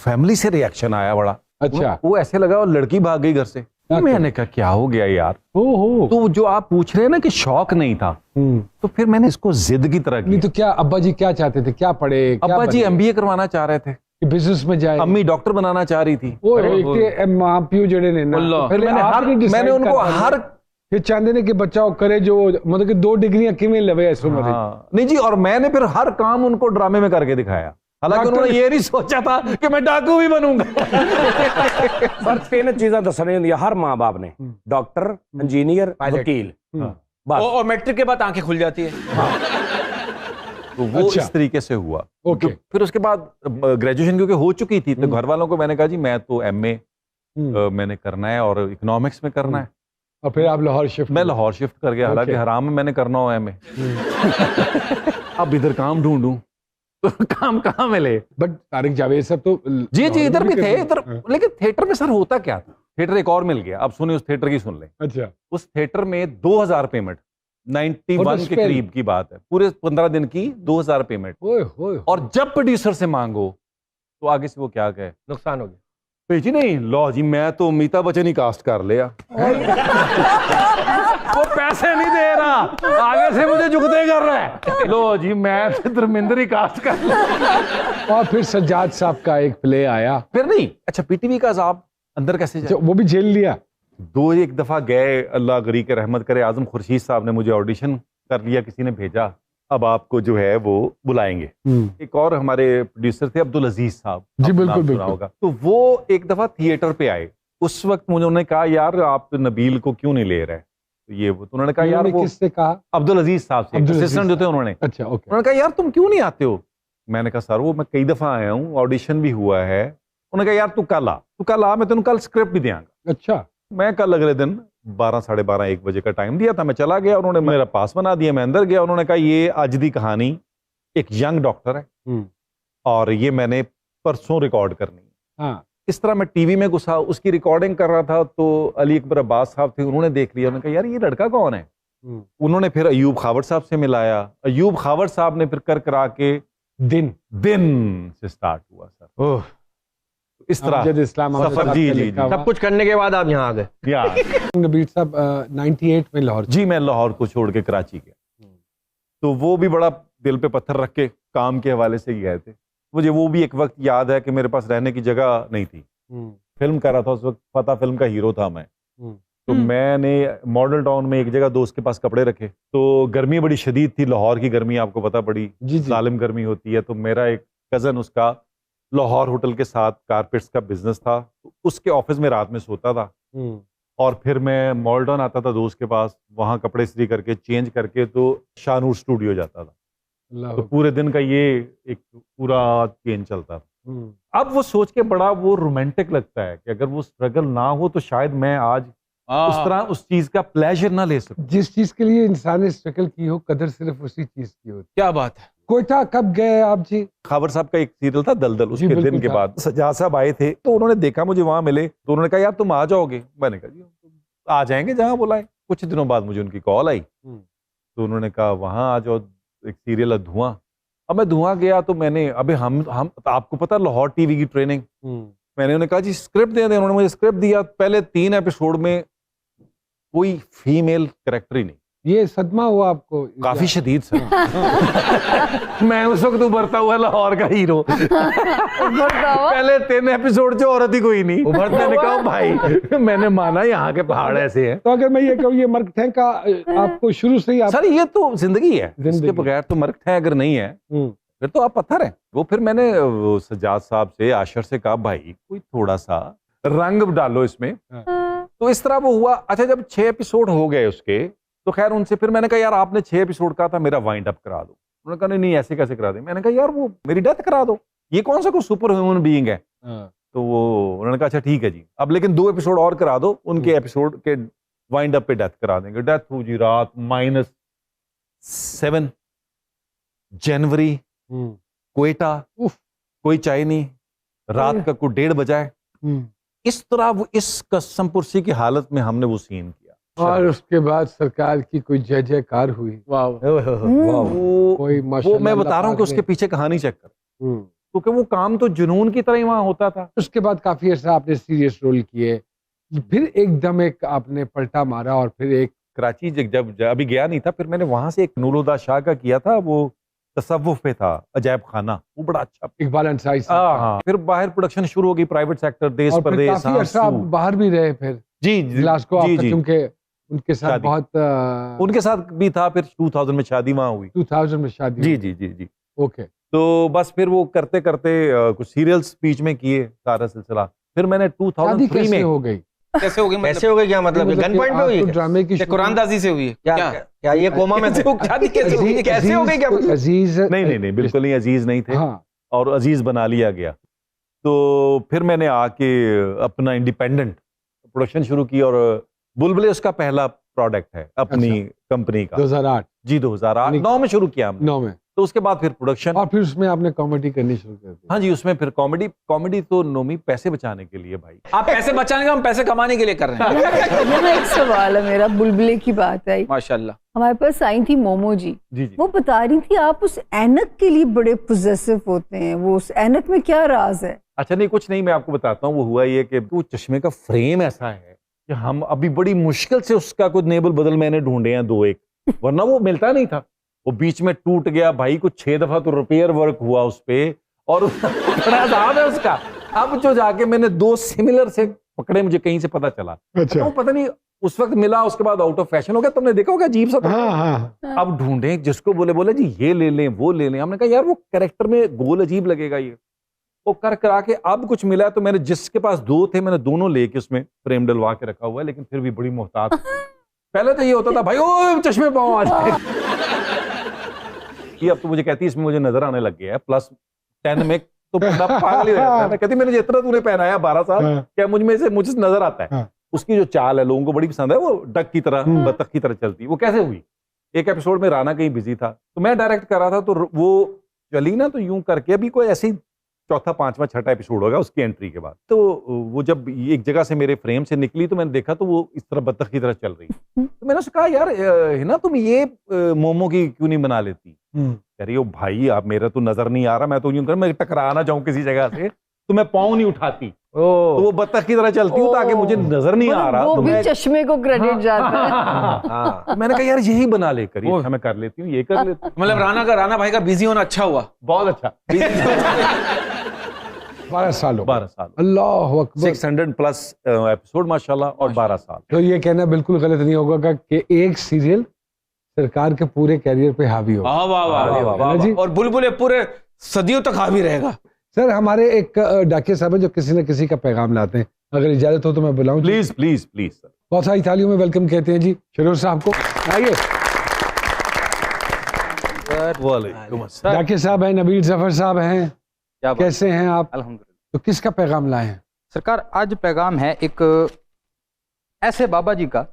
Family से reaction आया बड़ा। अच्छा। वो ऐसे लगा और लड़की भाग गई घर से। मैंने कहा क्या हो गया यार। ओहो। तो जो आप पूछ रहे हैं ना कि शौक नहीं था, तो फिर मैंने इसको जिद की तरह नहीं की। तो क्या अब्बा जी क्या चाहते थे, क्या पढ़े? अब्बा जी एमबीए करवाना चाह रहे थे, बिजनेस में जाए। अम्मी डॉक्टर बनाना चाह रही थी। मां प्यू जड़े ने ना, फिर मैंने उनको हर फिर चाहते ने कि बच्चा करे जो मतलब कि 2 डिग्रियां किवें लवे इस उम्र नहीं जी, और मैंने फिर हर काम उनको ड्रामे में करके दिखाया। हालांकि उन्होंने ये नहीं सोचा था कि मैं डाकू भी बनूंगा। पर 3 चीज़ां दसने होंदियां हर मां बाप ने, डॉक्टर, इंजीनियर, वकील, और मैट्रिक के बाद आंखें खुल जाती है। तो वो इस तरीके से हुआ। ओके। तो फिर उसके बाद ग्रेजुएशन क्योंकि हो चुकी थी, तो घर वालों को मैंने कहा जी मैं तो एमए मैंने करना है और इकोनॉमिक्स में करना है। और फिर आप लाहौर शिफ्ट? मैं लाहौर शिफ्ट कर गया। हालांकि हराम में मैंने करना हो एमए। अब इधर काम ढूंढूं तो काम कहाँ मिले। बट तारिक जावेद साहब तो जी इधर भी थे, इधर। लेकिन थिएटर में सर होता क्या था, थिएटर एक और मिल गया। अब सुनिए उस थिएटर की सुन लें। अच्छा। उस थिएटर में 2000 पेमेंट, 91 के करीब की बात है, पूरे 15 दिन की 2000 पेमेंट। और जब प्रोड्यूसर से मांगो तो आगे से वो क्या कहे, नुकसान हो गया जी नहीं लो जी मैं तो अमिताभ बच्चन ही कास्ट कर लिया। वो पैसे नहीं दे रहा, आगे से मुझे झुकते कर रहा है। लो जी मैं तो धर्मेंद्र ही कास्ट कर लिया। और फिर सज्जाद साहब का एक प्ले आया। फिर नहीं, अच्छा पीटीवी का साहब अंदर कैसे जाए? वो भी जेल लिया। 1 दफा गए, अल्लाह गरी के रहमत करे, आजम खुर्शीद साहब ने मुझे ऑडिशन कर लिया, किसी ने भेजा, अब आपको जो है वो बुलाएंगे। एक और हमारे प्रोड्यूसर थे अब्दुल अजीज साहब, जी बिल्कुल होगा। तो वो एक दफा थिएटर पे आए। उस वक्त मुझे उन्होंने कहा यार आप नबील को क्यों नहीं ले रहे? तो ये वो तो उन्होंने कहा यार वो किससे कहा? अब्दुल अजीज साहब से, असिस्टेंट जो थे उन्होंने। अच्छा ओके। उन्होंने कहा यार तुम क्यों नहीं आते हो? मैंने कहा सर वो मैं कई दफा आया हूँ, ऑडिशन भी हुआ है। उन्होंने कहा यार तू कल आ, मैं तेन कल स्क्रिप्ट भी देंगा। अच्छा। मैं कल अगले दिन 12, साढ़े 12, 1 बजे का टाइम दिया था, मैं चला गया। उन्होंने मेरा पास बना दिया, मैं अंदर गया। उन्होंने कहा ये आज दी कहानी एक यंग डॉक्टर है और ये मैंने परसों रिकॉर्ड करनी है। हाँ। इस तरह मैं टीवी में घुसा, उसकी रिकॉर्डिंग कर रहा था, तो अली अकबर अब्बास साहब थे, उन्होंने देख लिया। उन्होंने कहा यार ये लड़का कौन है? उन्होंने फिर अयूब खावर साहब से मिलाया। अयूब खावर साहब ने फिर कर करा के दिन से स्टार्ट हुआ सर। इस तरह इस्लाम सफर। जी सब कुछ करने के बाद आप यहाँ आ गए। नबील साहब 98 में लाहौर। जी मैं लाहौर को छोड़ के कराची गया। तो वो भी बड़ा दिल पे पत्थर रख के काम के हवाले से गए थे। मुझे वो भी एक वक्त याद है कि मेरे पास रहने की जगह नहीं थी। फिल्म कर रहा था उस वक्त, फतह फिल्म का हीरो था मैं। तो मैंने मॉडल टाउन में एक जगह दोस्त के पास कपड़े रखे। तो गर्मी बड़ी शदीद थी, लाहौर की गर्मी आपको पता, बड़ी जालिम गर्मी होती है। तो मेरा एक कजन, उसका लाहौर होटल के साथ कारपेट्स का बिजनेस था, तो उसके ऑफिस में रात में सोता था। और फिर मैं मॉडल टाउन आता था दोस्त के पास, वहां कपड़े इस्त्री करके चेंज करके तो शाहनूर स्टूडियो जाता था। तो पूरे दिन का ये एक पूरा चेंज चलता था। अब वो सोच के बड़ा वो रोमांटिक लगता है कि अगर वो स्ट्रगल ना हो तो शायद मैं आज उस तरह उस चीज का प्लेजर ना ले सकूं। जिस चीज के लिए इंसान ने स्ट्रगल की हो, कदर सिर्फ उसी चीज की होती। क्या बात है। कोयटा कब गए आप जी? खावर साहब का एक सीरियल था दलदल, उसके दिन के बाद सज्जाद साहब आए थे, तो उन्होंने देखा मुझे वहां मिले, तो उन्होंने कहा यार तुम आ जाओगे? मैंने कहा जी आ जाएंगे जहां बुलाए। कुछ दिनों बाद मुझे उनकी कॉल आई, तो उन्होंने कहा वहां आ जाओ, एक सीरियल है धुआं। अब मैं धुआं गया तो मैंने अभी हम आपको पता लाहौर टीवी की ट्रेनिंग, मैंने उन्हें कहा जी स्क्रिप्ट दे दें। उन्होंने मुझे स्क्रिप्ट दिया। पहले 3 एपिसोड में कोई फीमेल कैरेक्टर ही नहीं। ये सदमा हुआ आपको? काफी शदीद सर। मैं उस वक्त उभरता हुआ लाहौर का हीरो। पहले 3 एपिसोड जो औरत ही कोई नहीं। मैंने कहा भाई मैंने माना यहाँ के पहाड़ ऐसे हैं। तो अगर मैं ये कहूँ ये मर्ग ठेंका आपको शुरू से ही सर ये तो जिंदगी है, इसके बगैर तो मर्ग ठें अगर नहीं है फिर तो आप पत्थर हैं। वो फिर मैंने सज्जाद साहब से, आशर से कहा भाई कोई थोड़ा सा रंग डालो इसमें। तो इस तरह वो हुआ। अच्छा जब 6 एपिसोड हो गए उसके, तो खैर उनसे फिर मैंने कहा यार आपने 6 एपिसोड कहा था, मेरा वाइंड अप करा दो। उन्होंने कहा नहीं ऐसे कैसे करा दे? मैंने कहा यार वो मेरी डेथ करा दो, ये कौन सा कोई सुपर ह्यूमन बीइंग है? तो वो उन्होंने कहा अच्छा ठीक है जी, अब लेकिन 2 एपिसोड और करा दो, उनके एपिसोड के वाइंड अप पे डेथ करा देंगे। डेथ हुई जी रात -7 जनवरी, कोयटा, कोई चाय नहीं, रात का कोई 1:30 बजा है। इस तरह वो इस कसम पुरसी की हालत में हमने वो सीन किया। और उसके बाद सरकार की कोई जय जयकार हुई। वो मैं बता रहा हूँ कि उसके पीछे कहानी चेक कर। क्योंकि वो काम तो जुनून की तरह ही वहां होता था। उसके बाद काफी अर्सा आपने सीरियस रोल किए, फिर एकदम एक आपने पलटा मारा और फिर एक कराची जब अभी गया नहीं था, फिर मैंने वहां से एक नूरुल्लाह शाह का किया था, वो तसव्वुफ पे था, अजायब खाना, वो बड़ा अच्छा। इकबाल अंसारी साहब का। हाँ, फिर बाहर प्रोडक्शन शुरू हो गई, प्राइवेट सेक्टर, देश और फिर परदेश, काफी अर्सा आप आंसू। बाहर भी रहे फिर जी ग्लासगो जी आपका, जी, क्योंकि उनके साथ शादी। बहुत उनके साथ भी था, फिर 2000 में शादी वहां हुई। 2000 में शादी जी हुई। जी जी जी। ओके। तो बस फिर वो करते करते कुछ सीरियल्स बीच में किए, सारा सिलसिला। फिर मैंने शादी 2003 कैसे में हो गई? कैसे हो गई कैसे हो गई, क्या मतलब कि गन पॉइंट पे हुई आपको है? ड्रामे की क्या कुरानदाजी से हुई है क्या क्या? क्या ये कोमा में थे? शादी कैसे हो गई? कैसे हो गई क्या मतलब? अजीज नहीं बिल्कुल नहीं, अजीज नहीं थे, हाँ, और अजीज बना लिया गया। तो फिर मैंने आके अपना इंडिपेंडेंट प्रोडक्शन शुरू की, और बुलबुले उसका पहला प्रोडक्ट है अपनी कंपनी का। 2008 जी 2009 में शुरू किया हमने। 9 में, तो उसके बाद फिर प्रोडक्शन। और फिर उसमें आपने कॉमेडी करनी शुरू कर दी। हाँ जी, उसमें फिर कॉमेडी तो नोमी पैसे बचाने के लिए भाई। आप पैसे बचाने का, हम पैसे कमाने के लिए कर रहे हैं। मेरा एक सवाल है, मेरा बुलबुले की बात आई, माशाल्लाह। हमारे पास आई थी मोमो जी, जी जी। वो बता रही थी आप उस ऐनक के लिए बड़े पोजेसिव होते हैं, वो उस ऐनक में क्या राज है? अच्छा नहीं, कुछ नहीं, मैं आपको बताता हूँ। वो हुआ ये कि वो चश्मे का फ्रेम ऐसा है कि हम अभी बड़ी मुश्किल से उसका कुछ नेबल बदल मैंने ढूंढे हैं 2-1, वरना वो मिलता नहीं था। वो बीच में टूट गया भाई, कुछ 6 दफा तो रिपेयर वर्क हुआ उस पे, और बड़ा अजाब है उसका। अब जो जाके मैंने 2 सिमिलर से पकड़े, मुझे कहीं से पता चला। अच्छा। तो पता नहीं उस वक्त मिला, उसके बाद आउट ऑफ फैशन हो गया। तुमने देखा होगा, अजीब सा था। हाँ हाँ। अब ढूंढे, जिसको बोले जी ये ले लें वो ले लें। हमने कहा यार वो कैरेक्टर में गोल अजीब लगेगा ये। वो कर करा के अब कुछ मिला, तो मैंने जिसके पास 2 थे मैंने दोनों लेके उसमें फ्रेम डलवा के रखा हुआ है, लेकिन फिर भी बड़ी मोहतात। पहले तो ये होता था भाई ओ चश्मे पाओ आज। ये अब तो मुझे कहती है इसमें मुझे नजर आने लग गया है +10 में, तो बंदा पागल ही हो जाता है। मैं कहती मैंने जितना तूने पहनाया 12 साल, हाँ। क्या मुझे नजर आता है। हाँ। उसकी जो चाल है लोगों को बड़ी पसंद है, वो डक की तरह, बतख की तरह चलती। वो कैसे हुई? एक एपिसोड में राना कहीं बिजी था, तो मैं डायरेक्ट कर रहा था, तो वो चली ना, तो यूं करके अभी कोई ऐसे ही 4था, 5वां, 6ठा एपिसोड होगा उसकी एंट्री के बाद। तो वो जब एक जगह से मेरे फ्रेम से निकली, तो मैंने देखा तो वो इस तरह बतख की तरह चल रही। तो मैंने उससे कहा यार है ना, तुम ये मोमो की क्यों नहीं बना लेती? कह रही हो भाई आप, मेरा तो नजर नहीं आ रहा, मैं तो यूं कर, मैं टकरा ना जाऊं किसी जगह से, तो मैं पाँव नहीं उठाती, तो वो बतख की तरह चलती हूँ ताकि मुझे नजर नहीं आ रहा। वो तो भी मैं चश्मे को क्रेडिट जाता है। हाँ। तो मैंने कहा यार यही बना ले करिए। अच्छा मैं कर लेती हूँ, ये कर लेती हूँ। मतलब राना भाई का बिजी होना अच्छा हुआ। बहुत अच्छा। 12 साल हो गए। 12 साल, अल्लाह अकबर। 600+ एपिसोड माशाल्लाह, और 12 साल। तो ये कहना बिल्कुल गलत नहीं होगा कि एक सीरियल सरकार के पूरे कैरियर पे हावी होगा। वाह वाह वाह वाह है ना जी? और बुलबुल पूरे सदियों तक हावी रहेगा। सर हमारे एक डाकिया साहब है जो किसी न किसी का पैगाम लाते हैं, अगर इजाजत हो तो मैं बुलाऊं? Please please please sir. बहुत सारी तालियों में वेलकम कहते हैं जी शरोर साहब को। आइए। वालेकुम अस्सलाम। डाकिया साहब हैं, नबील जफर साहब हैं, क्या बात? कैसे हैं आप? अल्हम्दुलिल्लाह। तो किसका पैगाम लाए हैं? सरकार आज पैगाम है एक ऐसे बाबा जी का